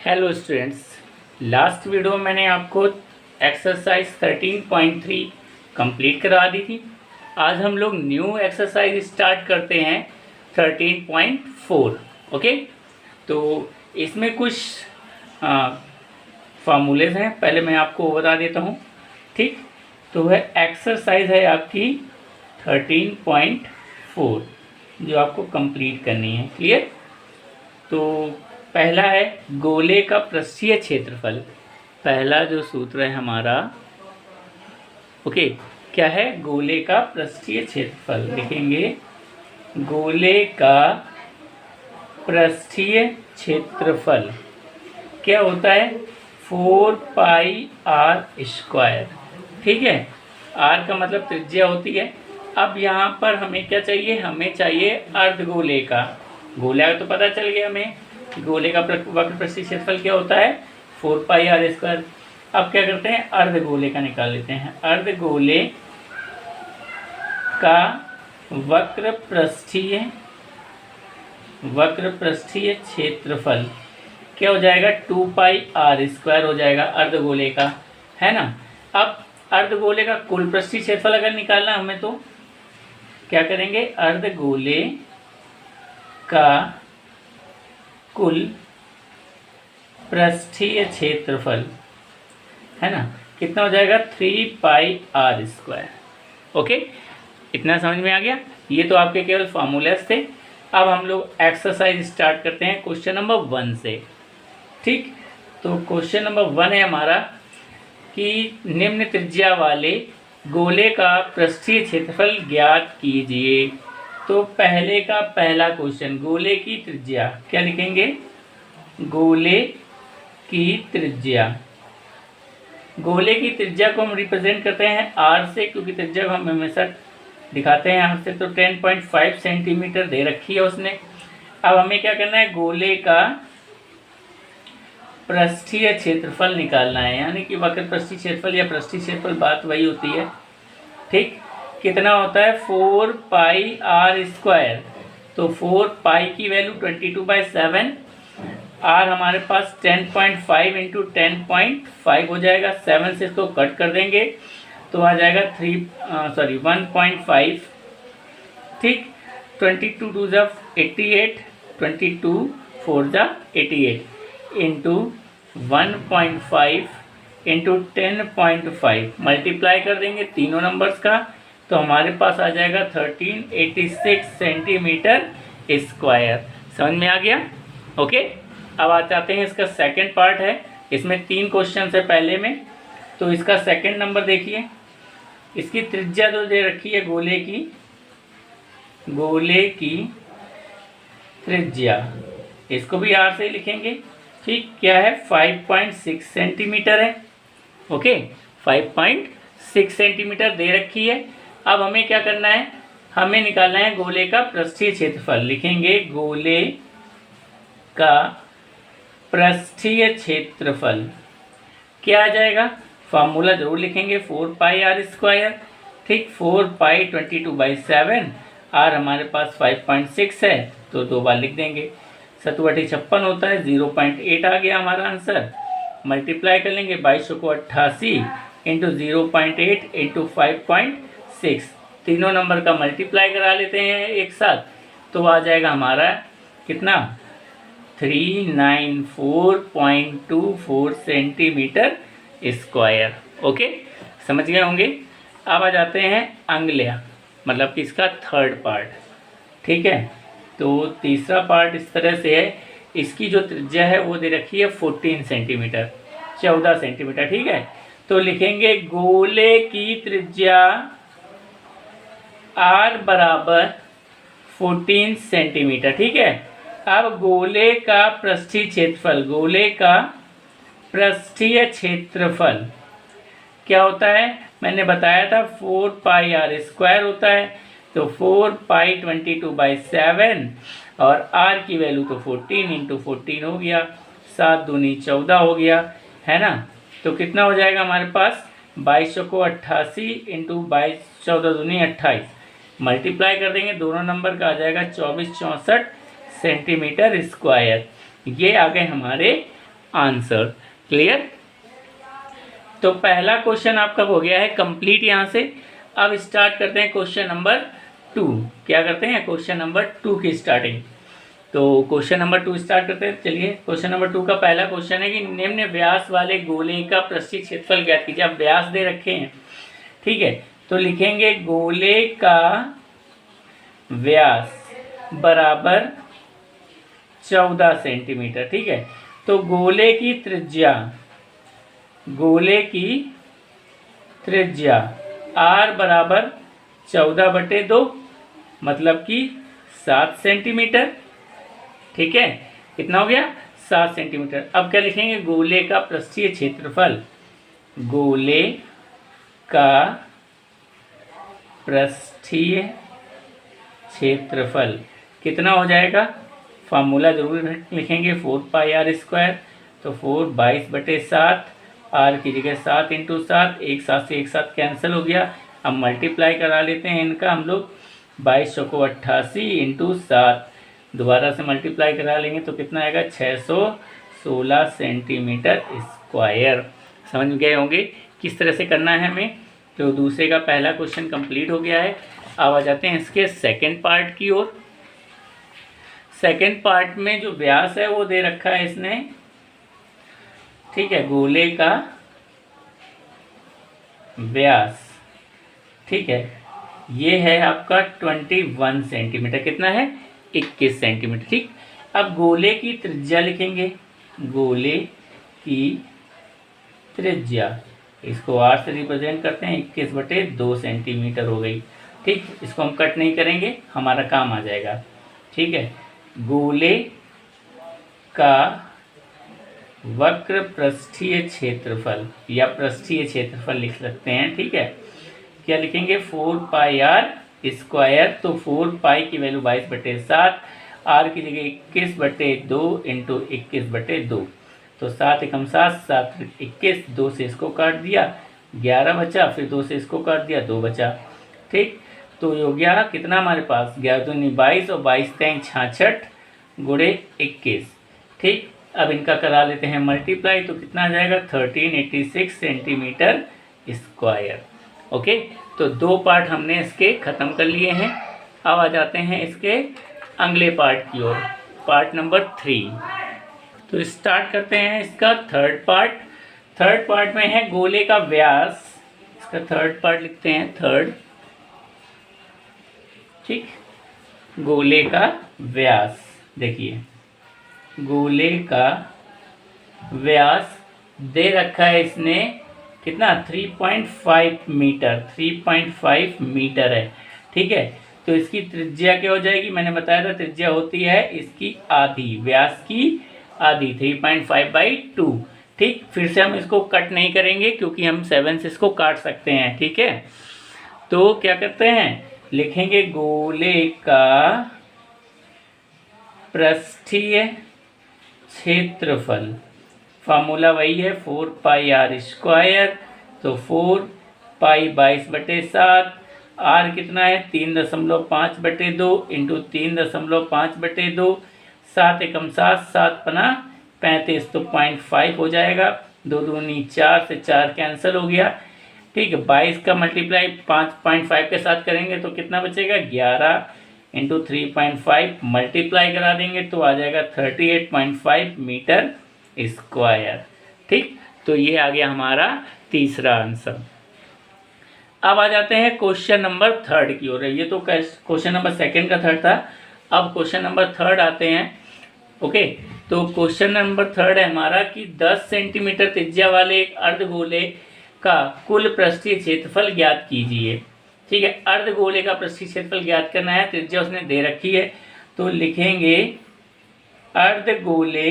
Hello students, last video में मैंने आपको एक्सरसाइज 13.3 कंप्लीट करा दी थी। आज हम लोग न्यू एक्सरसाइज स्टार्ट करते हैं 13.4। ओके, तो इसमें कुछ फार्मूलेज हैं, पहले मैं आपको बता देता हूँ। ठीक, तो वह एक्सरसाइज है आपकी 13.4 जो आपको कंप्लीट करनी है। क्लियर? तो पहला है गोले का पृष्ठीय क्षेत्रफल। पहला जो सूत्र है हमारा, ओके, क्या है? गोले का पृष्ठीय क्षेत्रफल। लिखेंगे गोले का पृष्ठीय क्षेत्रफल क्या होता है? 4πr²। ठीक है, r का मतलब त्रिज्या होती है। अब यहाँ पर हमें क्या चाहिए? हमें चाहिए अर्धगोले का। गोला तो पता चल गया हमें, गोले का वक्र पृष्ठीय क्षेत्रफल क्या होता है? 4πr²। अब क्या करते हैं? अर्धगोले का निकाल लेते हैं। अर्धगोले का वक्र पृष्ठीय क्षेत्रफल क्या हो जाएगा? 2πr² हो जाएगा अर्धगोले का, है ना। अब अर्धगोले का कुल पृष्ठीय क्षेत्रफल अगर निकालना हमें, तो क्या करेंगे? अर्धगोले का कुल पृष्ठीय क्षेत्रफल, है ना, कितना हो जाएगा? 3πr²। ओके, इतना समझ में आ गया? ये तो आपके केवल फार्मूलेस थे। अब हम लोग एक्सरसाइज स्टार्ट करते हैं क्वेश्चन नंबर 1 से। ठीक, तो क्वेश्चन नंबर 1 है हमारा कि निम्न त्रिज्या वाले गोले का पृष्ठीय क्षेत्रफल ज्ञात कीजिए। तो पहले का पहला क्वेश्चन, गोले की त्रिज्या क्या लिखेंगे? गोले की त्रिज्या, गोले की त्रिज्या को हम रिप्रेजेंट करते हैं r से, क्योंकि त्रिज्या को हम हमेशा दिखाते हैं यहाँ से। तो 10.5 सेंटीमीटर दे रखी है उसने। अब हमें क्या करना है? गोले का पृष्ठीय क्षेत्रफल निकालना है, यानी कि वक्र पृष्ठीय क्षेत्रफल या पृष्ठीय क्षेत्रफल, बात वही होती है। ठीक, कितना होता है? 4πr²। तो 4π की वैल्यू 22/7, r हमारे पास 10.5 इंटू 10.5 हो जाएगा। 7 से इसको कट कर देंगे तो आ जाएगा 1.5। ठीक, 22 2 जा 88, 22 4 जा 88 इंटू 1.5 इंटू 10.5 मल्टीप्लाई कर देंगे तीनों नंबर्स का, तो हमारे पास आ जाएगा 1386 सेंटीमीटर स्क्वायर। समझ में आ गया? ओके, अब आ जाते हैं इसका सेकंड पार्ट है। इसमें 3 क्वेश्चन है पहले में। तो इसका सेकंड नंबर देखिए, इसकी त्रिज्या जो दे रखी है गोले की त्रिज्या, इसको भी r से लिखेंगे। ठीक, क्या है? 5.6 सेंटीमीटर है। ओके, 5.6 सेंटीमीटर दे रखी है। अब हमें क्या करना है? हमें निकालना है गोले का पृष्ठीय क्षेत्रफल। लिखेंगे गोले का पृष्ठीय क्षेत्रफल क्या आ जाएगा? फार्मूला जरूर लिखेंगे, 4πr²। ठीक, 4π 22/7, r हमारे पास 5.6 है तो 2 बार लिख देंगे। 7 × 56 होता है, 0.8 आ गया हमारा आंसर। मल्टीप्लाई कर लेंगे 22 को 88 इंटू 0.8 इंटू 5.6, तीनों नंबर का मल्टीप्लाई करा लेते हैं एक साथ, तो आ जाएगा हमारा कितना? 394.24 सेंटीमीटर स्क्वायर। ओके, समझ गए होंगे? अब आ जाते हैं अंगुलियाँ, मतलब कि इसका थर्ड पार्ट। ठीक है, तो तीसरा पार्ट इस तरह से है। इसकी जो त्रिज्या है वो दे रखी है 14 सेंटीमीटर, 14 सेंटीमीटर। ठीक है, तो लिखेंगे गोले की त्रिज्या r बराबर 14 सेंटीमीटर। ठीक है, अब गोले का पृष्ठीय क्षेत्रफल क्या होता है? मैंने बताया था 4πr² होता है। तो 4π 22/7 और r की वैल्यू तो 14 इंटू 14 हो गया, 7 दूनी 14 हो गया, है ना। तो कितना हो जाएगा हमारे पास? 22 को 88 इंटू 22, 14 दूनी 28, मल्टीप्लाई कर देंगे दोनों नंबर का, आ जाएगा 2464 सेंटीमीटर स्क्वायर। ये आ गए हमारे आंसर। क्लियर? तो पहला क्वेश्चन आपका हो गया है कंप्लीट यहाँ से। अब स्टार्ट करते हैं क्वेश्चन नंबर 2। क्या करते हैं? क्वेश्चन नंबर 2 की स्टार्टिंग। तो क्वेश्चन नंबर 2 स्टार्ट करते हैं। चलिए, क्वेश्चन नंबर 2 का पहला क्वेश्चन है कि निम्न व्यास वाले गोले का पृष्ठीय क्षेत्रफल ज्ञात कीजिए। अब व्यास दे रखे हैं, ठीक है, तो लिखेंगे गोले का व्यास बराबर 14 सेंटीमीटर। ठीक है, तो गोले की त्रिज्या r बराबर 14/2 मतलब कि 7 सेंटीमीटर। ठीक है, कितना हो गया? 7 सेंटीमीटर। अब क्या लिखेंगे? गोले का पृष्ठीय क्षेत्रफल। गोले का पृष्ठीय क्षेत्रफल कितना हो जाएगा? फार्मूला जरूर लिखेंगे, 4πr²। तो 4 22/7, r की जगह 7 × 7, एक साथ से एक साथ कैंसिल हो गया। अब मल्टीप्लाई करा लेते हैं इनका हम लोग, 22 चौको 88 × 7, दोबारा से मल्टीप्लाई करा लेंगे तो कितना आएगा? 616 सेंटीमीटर स्क्वायर। समझ गए होंगे किस तरह से करना है हमें। तो दूसरे का पहला क्वेश्चन कंप्लीट हो गया है। अब आ जाते हैं इसके सेकंड पार्ट की ओर। सेकंड पार्ट में जो व्यास है वो दे रखा है इसने, ठीक है, गोले का व्यास, ठीक है, ये है आपका 21 सेंटीमीटर। कितना है? 21 सेंटीमीटर। ठीक, अब गोले की त्रिज्या लिखेंगे। गोले की त्रिज्या, इसको r से रिप्रेजेंट करते हैं, 21/2 सेंटीमीटर हो गई। ठीक, इसको हम कट नहीं करेंगे, हमारा काम आ जाएगा। ठीक है, गोले का वक्र पृष्ठीय क्षेत्रफल या पृष्ठीय क्षेत्रफल लिख सकते हैं। ठीक है, क्या लिखेंगे? 4πr²। तो 4π की वैल्यू 22/7, r की जगह 21/2 × 21/2। तो 7 × 7, 7 × 21, 2 से इसको काट दिया, 11 बचा, फिर 2 से इसको काट दिया, 2 बचा। ठीक, तो ये हो गया कितना हमारे पास? 11 दूनी 22 और 22 3 66 गुणे 21। ठीक, अब इनका करा लेते हैं मल्टीप्लाई, तो कितना आ जाएगा? 1386 सेंटीमीटर स्क्वायर। ओके, तो 2 पार्ट हमने इसके ख़त्म कर लिए हैं। अब आ जाते हैं इसके अगले पार्ट की ओर, पार्ट नंबर 3। तो स्टार्ट करते हैं इसका थर्ड पार्ट। थर्ड पार्ट में है गोले का व्यास। इसका थर्ड पार्ट लिखते हैं, थर्ड। ठीक, गोले का व्यास, देखिए गोले का व्यास दे रखा है इसने कितना? 3.5 मीटर। 3.5 मीटर है। ठीक है, तो इसकी त्रिज्या क्या हो जाएगी? मैंने बताया था त्रिज्या होती है इसकी आधी, व्यास की आधी, 3.5/2। ठीक, फिर से हम इसको कट नहीं करेंगे क्योंकि हम 7 से इसको काट सकते हैं। ठीक है, तो क्या करते हैं? लिखेंगे गोले का पृष्ठीय क्षेत्रफल। फार्मूला वही है, 4πr²। तो 4π 22/7, r कितना है? 3.5/2 × 3.5/2, 7 × 7, 7 × 35, तो 0.5 हो जाएगा। 2 दूनी 4 से 4 कैंसिल हो गया। ठीक है, 22 का मल्टीप्लाई 5.5 के साथ करेंगे तो कितना बचेगा? 11 × 3.5 मल्टीप्लाई करा देंगे तो आ जाएगा 38.5 मीटर स्क्वायर। ठीक, तो ये आ गया हमारा तीसरा आंसर। अब आ जाते हैं क्वेश्चन नंबर 3 की ओर। ये तो क्वेश्चन नंबर 2 का 3 था, अब क्वेश्चन नंबर 3 आते हैं। ओके, तो क्वेश्चन नंबर 3 है हमारा कि 10 सेंटीमीटर त्रिज्या वाले एक अर्धगोले का कुल पृष्ठीय क्षेत्रफल ज्ञात कीजिए। ठीक है, अर्धगोले का पृष्ठीय क्षेत्रफल ज्ञात करना है, त्रिज्या उसने दे रखी है। तो लिखेंगे अर्धगोले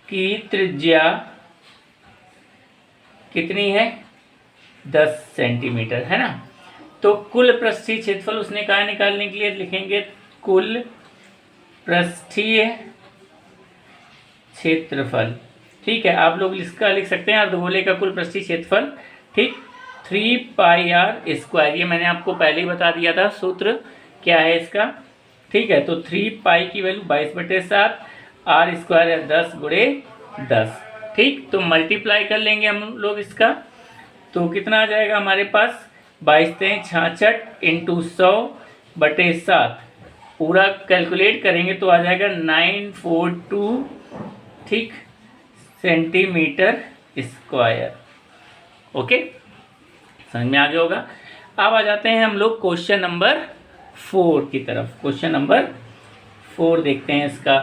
की त्रिज्या कितनी है? 10 सेंटीमीटर, है ना। तो कुल पृष्ठीय क्षेत्रफल उसने कहा निकालने के लिए लिखेंगे कुल पृष्ठीय क्षेत्रफल। ठीक है, आप लोग इसका लिख सकते हैं अर्धगोले का कुल पृष्ठीय क्षेत्रफल। ठीक, 3πr²। ये मैंने आपको पहले ही बता दिया था, सूत्र क्या है इसका। ठीक है, तो 3π की वैल्यू 22/7, आर स्क्वायर है 10 गुणे 10। ठीक, तो मल्टीप्लाई कर लेंगे हम लोग इसका, तो कितना आ जाएगा हमारे पास 22×66 इंटू 100/7। पूरा कैलकुलेट करेंगे तो आ जाएगा 942, ठीक, सेंटीमीटर स्क्वायर। ओके, समझ में आ गया होगा। अब आ जाते हैं हम लोग क्वेश्चन नंबर 4 की तरफ। क्वेश्चन नंबर 4 देखते हैं इसका।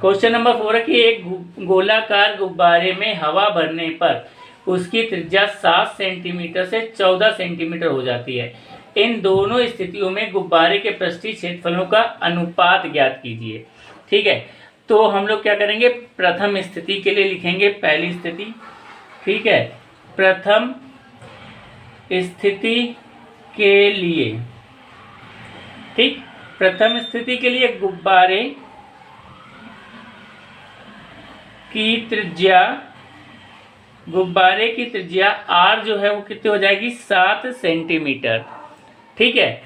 क्वेश्चन नंबर 4 है कि एक गोलाकार गुब्बारे में हवा भरने पर उसकी त्रिज्या 7 सेंटीमीटर से 14 सेंटीमीटर हो जाती है। इन दोनों स्थितियों में गुब्बारे के पृष्ठीय क्षेत्रफलों का अनुपात ज्ञात कीजिए। ठीक है, तो हम लोग क्या करेंगे, प्रथम स्थिति के लिए लिखेंगे पहली स्थिति। ठीक है, प्रथम स्थिति के लिए, ठीक, प्रथम स्थिति के लिए गुब्बारे की त्रिज्या R जो है वो कितनी हो जाएगी, 7 सेंटीमीटर। ठीक है,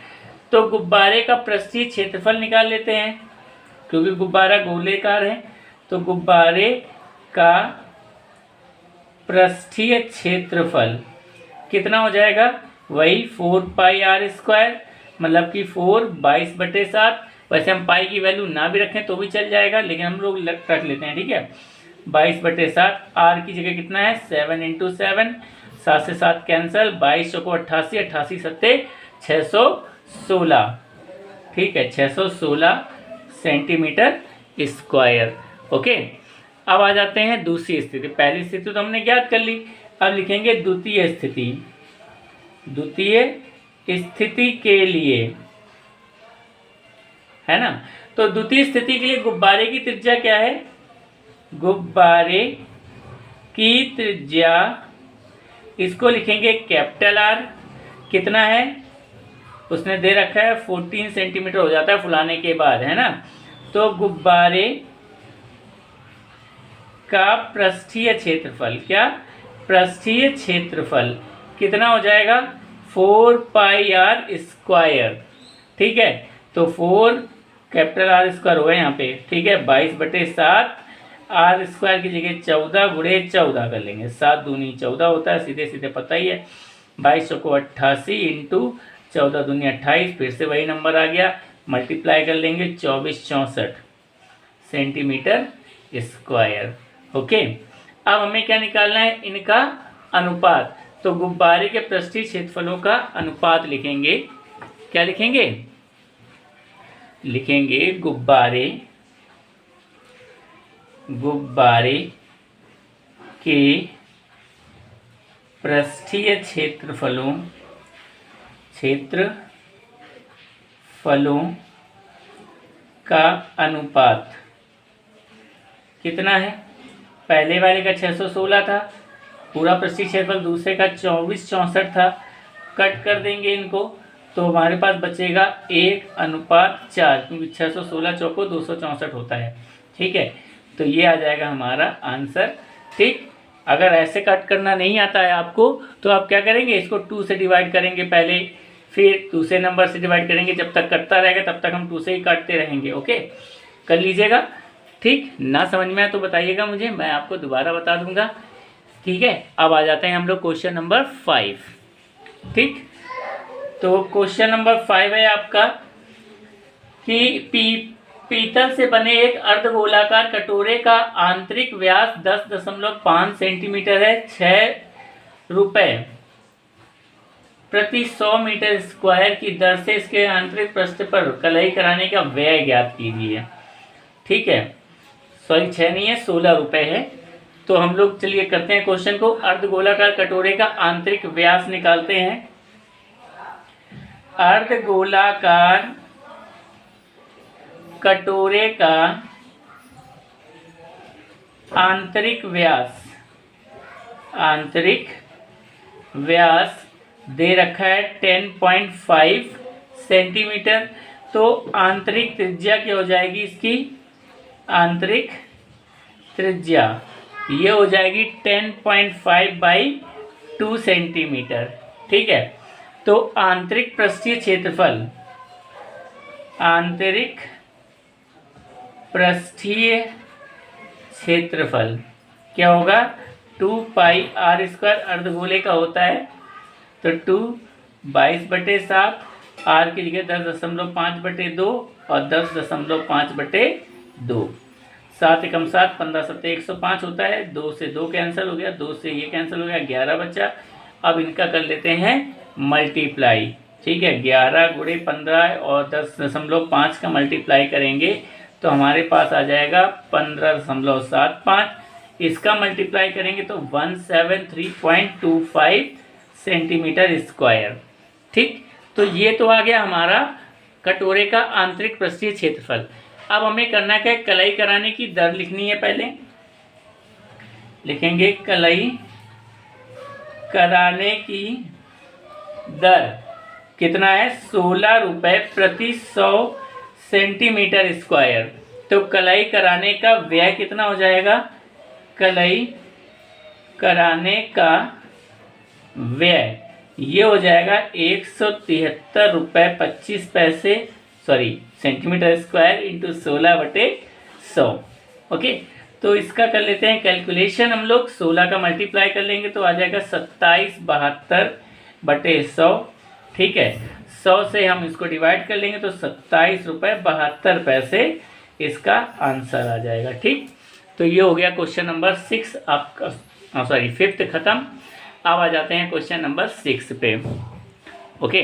तो गुब्बारे का पृष्ठीय क्षेत्रफल निकाल लेते हैं, क्योंकि गुब्बारा गोलेकार है। तो गुब्बारे का पृष्ठीय क्षेत्रफल कितना हो जाएगा, वही 4πr², मतलब कि 4/22/7। वैसे हम पाई की वैल्यू ना भी रखें तो भी चल जाएगा, लेकिन हम लोग रख लेते हैं। ठीक है, 22/7, आर की जगह कितना है 7 × 7, 7 से 7 कैंसिल, 22 चौको 88, 88 सत्ते 616। ठीक है, 616 सेंटीमीटर स्क्वायर। ओके, अब आ जाते हैं दूसरी स्थिति। पहली स्थिति तो हमने ज्ञात कर ली, अब लिखेंगे द्वितीय स्थिति। द्वितीय स्थिति के लिए, है ना, तो द्वितीय स्थिति के लिए गुब्बारे की त्रिज्या क्या है, गुब्बारे की त्रिज्या, इसको लिखेंगे कैपिटल आर। कितना है, उसने दे रखा है 14 सेंटीमीटर हो जाता है फुलाने के बाद, है ना। तो गुब्बारे का पृष्ठीय क्षेत्रफल, क्या, पृष्ठीय क्षेत्रफल कितना हो जाएगा 4πr²। ठीक है, तो 4 कैपिटल R² होगा यहाँ पे। ठीक है, 22/7, R² की जगह 14 गुणे 14 कर लेंगे, 7 दूनी 14 होता है, सीधे सीधे पता ही है। 22 चौको 88 इंटू 14 दूनी 28, फिर से वही नंबर आ गया, मल्टीप्लाई कर लेंगे 2464 सेंटीमीटर स्क्वायर। ओके, अब हमें क्या निकालना है, इनका अनुपात। तो गुब्बारे के पृष्ठीय क्षेत्रफलों का अनुपात लिखेंगे। क्या लिखेंगे, लिखेंगे गुब्बारे के पृष्ठीय क्षेत्रफलों का अनुपात कितना है, पहले वाले का 616 था पूरा पृष्ठीय क्षेत्रफल, दूसरे का 2464 था। कट कर देंगे इनको तो हमारे पास बचेगा 1:4, क्योंकि 616 चौको 264 होता है। ठीक है, तो ये आ जाएगा हमारा आंसर। ठीक, अगर ऐसे कट करना नहीं आता है आपको तो आप क्या करेंगे, इसको 2 से डिवाइड करेंगे पहले, फिर दूसरे नंबर से डिवाइड करेंगे। जब तक कटता रहेगा तब तक हम 2 से ही काटते रहेंगे। ओके, कर लीजिएगा। ठीक, ना समझ में आए तो बताइएगा मुझे, मैं आपको दोबारा बता दूंगा। ठीक है, अब आ जाते हैं हम लोग क्वेश्चन नंबर 5। ठीक, तो क्वेश्चन नंबर 5 है आपका कि पीतल से बने एक अर्धगोलाकार कटोरे का आंतरिक व्यास 10.5 सेंटीमीटर है। 6 रुपए प्रति 100 मीटर स्क्वायर की दर से इसके आंतरिक पृष्ठ पर कलई कराने का व्यय ज्ञात कीजिए। ठीक है, सॉरी 6 नहीं है, 16 रुपए है। तो हम लोग चलिए करते हैं क्वेश्चन को। अर्धगोलाकार कटोरे का आंतरिक व्यास निकालते हैं। अर्धगोलाकार कटोरे का आंतरिक व्यास दे रखा है 10.5 सेंटीमीटर। तो आंतरिक त्रिज्या क्या हो जाएगी, इसकी आंतरिक त्रिज्या ये हो जाएगी 10.5/2 सेंटीमीटर। ठीक है, तो आंतरिक पृष्ठीय क्षेत्रफल, आंतरिक पृष्ठीय क्षेत्रफल क्या होगा, 2πr², अर्धगोले का होता है, तो 2 22/7, आर की जगह 10.5/2 और 10.5/2, 7 एकम 7, 15 सत्ते 105 होता है, 2 से 2 कैंसिल हो गया, 2 से ये कैंसिल हो गया, 11 बचा। अब इनका कर लेते हैं मल्टीप्लाई, ठीक है, 11 गुणे 15 और 10.5 का मल्टीप्लाई करेंगे तो हमारे पास आ जाएगा 15.75, इसका मल्टीप्लाई करेंगे तो 173.25 सेंटीमीटर स्क्वायर। ठीक, तो ये तो आ गया हमारा कटोरे का आंतरिक पृष्ठीय क्षेत्रफल। अब हमें करना क्या है, कलाई कराने की दर लिखनी है। पहले लिखेंगे कलाई कराने की दर कितना है, 16 रुपये प्रति 100 सेंटीमीटर स्क्वायर। तो कलाई कराने का व्यय कितना हो जाएगा, कलाई कराने का व्यय ये हो जाएगा 173 रुपये 25 पैसे, sorry centimetre square into 16/100। Okay, तो इसका कर लेते हैं कैलकुलेशन हम लोग। 16 का मल्टीप्लाई कर लेंगे तो आ जाएगा 2772/100। ठीक है, 100 से हम इसको डिवाइड कर लेंगे तो 27.72 इसका आंसर आ जाएगा। ठीक, तो ये हो गया क्वेश्चन नंबर 6 आपका, सॉरी 5th खत्म। अब आ जाते हैं क्वेश्चन नंबर 6 पे। ओके,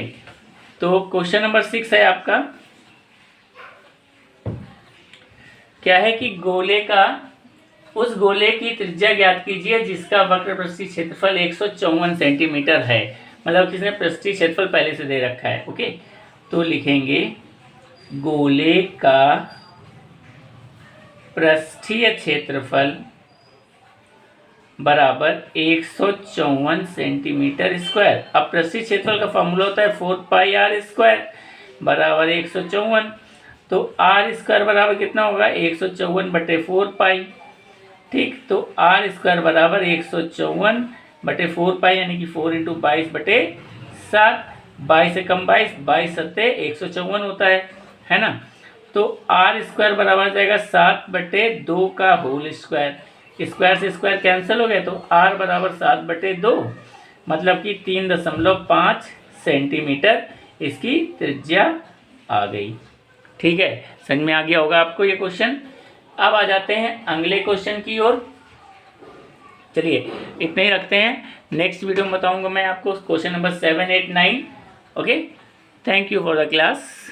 तो क्वेश्चन नंबर 6 है आपका, क्या है कि गोले का, उस गोले की त्रिज्या ज्ञात कीजिए जिसका वक्र पृष्ठीय क्षेत्रफल 154 सेंटीमीटर है। मतलब किसने पृष्ठीय क्षेत्रफल पहले से दे रखा है। ओके, तो लिखेंगे गोले का पृष्ठीय क्षेत्रफल बराबर 154 सेंटीमीटर स्क्वायर। अब पृष्ठीय क्षेत्रफल का फॉर्मूला होता है 4πr² बराबर 154। तो r² बराबर कितना होगा, 154/4π। ठीक, तो r² बराबर 154/4π यानी कि 4 × 22/7, 22 से कम 22, 22 सत्ते 154 होता है ना। तो r² बराबर जाएगा 7/2 का होल स्क्वायर, स्क्वायर से स्क्वायर कैंसिल हो गए तो r बराबर 7/2, मतलब कि 3.5 सेंटीमीटर इसकी त्रिज्या आ गई। ठीक है, समझ में आ गया होगा आपको ये क्वेश्चन। अब आ जाते हैं अगले क्वेश्चन की ओर। चलिए इतने ही रखते हैं, नेक्स्ट वीडियो में बताऊंगा मैं आपको question number 7, 8, 9। Okay, thank you for the class.